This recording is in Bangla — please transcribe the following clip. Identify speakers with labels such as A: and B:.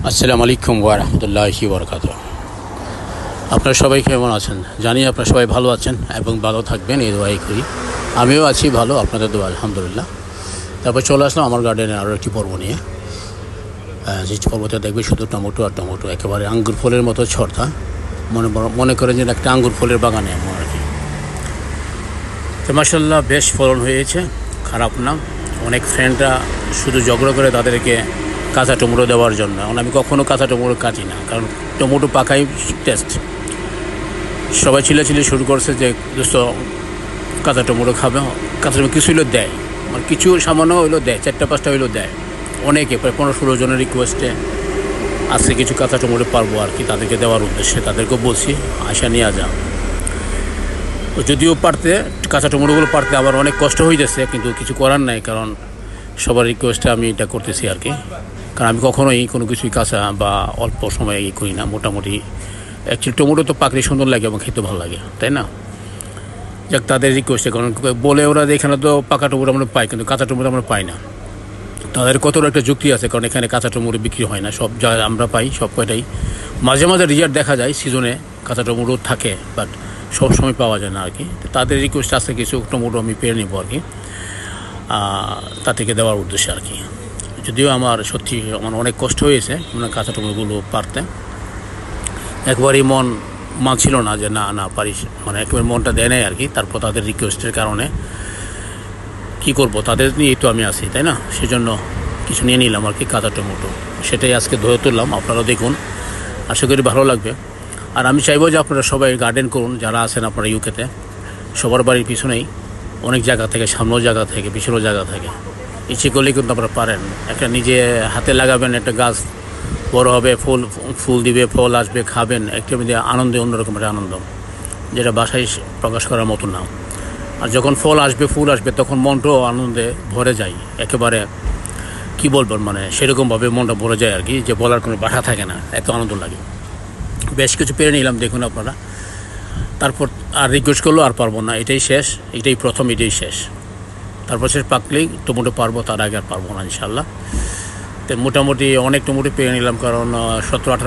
A: আসসালামু আলাইকুম ওয়া রাহমাতুল্লাহি ওয়া বারাকাতুহু। আপনারা সবাই কেমন আছেন? জানি আপনারা সবাই ভালো আছেন এবং ভালো থাকবেন, এই দোয়াই করি। আমিও আছি ভালো, আপনাদের দোয়া আলহামদুলিল্লাহ। তারপর চলে আসলাম আমার গার্ডেনের আরও একটি পর্ব নিয়ে। যে পর্বতে দেখবে শুধু টমেটো আর টমেটো, একেবারে আঙ্গুর ফলের মতো ছড়তা। মনে করেন যে একটা আঙ্গুর ফলের বাগানে এমন আর কি। তো মাশাআল্লাহ বেশ ফলন হয়েছে, খারাপ না। অনেক ফ্রেন্ডরা শুধু ঝগড়া করে তাদেরকে কাঁচা টমেটো দেওয়ার জন্য। আমি কখনও কাঁচা টমেটো কাটি না, কারণ টমেটো পাকাই টেস্ট। সবাই চিল্লাচিল্লি শুরু করছে যে দোস্ত কাঁচা টমেটো খাবে, কাঁচা টমেটো কিছু হইলেও দেয়, মানে কিছু সামান্য হইলেও দেয়, 4-5টা হইলেও দেয়। অনেকে প্রায় 15-16 জনের রিকোয়েস্টে আজকে কিছু কাঁচা টমেটো পারবো আর কি, তাদেরকে দেওয়ার উদ্দেশ্যে তাদেরকেও বলছি আশা নিয়ে যাও। যদিও পারতে কাঁচা টমেটোগুলো পারতে আবার অনেক কষ্ট হয়ে যাচ্ছে, কিন্তু কিছু করার নাই, কারণ সবার রিকোয়েস্টে আমি এটা করতেছি আর কি। কারণ আমি কখনোই কোনো কিছুই কাঁচা বা অল্প সময়ে করি না। মোটামুটি অ্যাকচুয়ালি টমেটো তো পাকলে সুন্দর লাগে এবং খেতে ভালো লাগে, তাই না? যাক, তাদের রিকোয়েস্টে, কারণ বলে ওরা এখানে তো পাকা টমেটো আমরা পাই, কিন্তু কাঁচা টমেটো আমরা পাই না। তাদের কতটা একটা যুক্তি আছে, কারণ এখানে কাঁচা টমেটো বিক্রি হয় না, সব যা আমরা পাই সব কয়টাই। মাঝে মাঝে রিজার্ভ দেখা যায়, সিজনে কাঁচা টমেটো থাকে, বাট সব সময় পাওয়া যায় না আর কি। তাদের রিকোয়েস্ট আছে কিছু টমেটো আমি পেয়ে নেবো আর কি, তাদেরকে দেওয়ার উদ্দেশ্যে আর কি। যদিও আমার সত্যি আমার অনেক কষ্ট হয়েছে মানে কাঁচা টমেটোগুলো পারতে, একবারই মন মানছিল না যে না না পারিস, মানে একেবারে মনটা দেয় নাই আর কি। তারপর তাদের রিকোয়েস্টের কারণে কী করব, তাদের নিয়েই তো আমি আছি, তাই না? সেজন্য কিছু নিয়ে নিলাম আর কি, কাঁচা টমেটো। সেটাই আজকে ধরে তুললাম, আপনারাও দেখুন, আশা করি ভালো লাগবে। আর আমি চাইবো যে আপনারা সবাই গার্ডেন করুন, যারা আছেন আপনারা ইউকেতে। সবার বাড়ির পিছনেই অনেক জায়গা থেকে, সামনেও জায়গা থেকে, পিছনেও জায়গা থেকে, ইচ্ছে করলেই কিন্তু আপনারা পারেন। একটা নিজে হাতে লাগাবেন, একটা গাছ বড় হবে, ফুল দিবে, ফল আসবে, খাবেন, একটা আনন্দে, অন্যরকম একটা আনন্দ, যেটা বাসায় প্রকাশ করার মতো না। আর যখন ফল আসবে, ফুল আসবে, তখন মনটাও আনন্দে ভরে যায় একেবারে। কি বলবেন, মানে সেরকমভাবে মনটা ভরে যায় আর কি, যে বলার কোনো ভাষা থাকে না, এত আনন্দ লাগে। বেশ কিছু পেরে নিলাম, দেখুন আপনারা। তারপর আর রিকোয়েস্ট করলো আর পারবো না, এটাই শেষ, এটাই প্রথম, এটাই শেষ। তারপর শেষ পাকলেই টমেটো পারবো, তার আগে আর পারবো না ইনশাল্লাহ। তো মোটামুটি অনেক টমেটো পেয়ে নিলাম, কারণ 17-18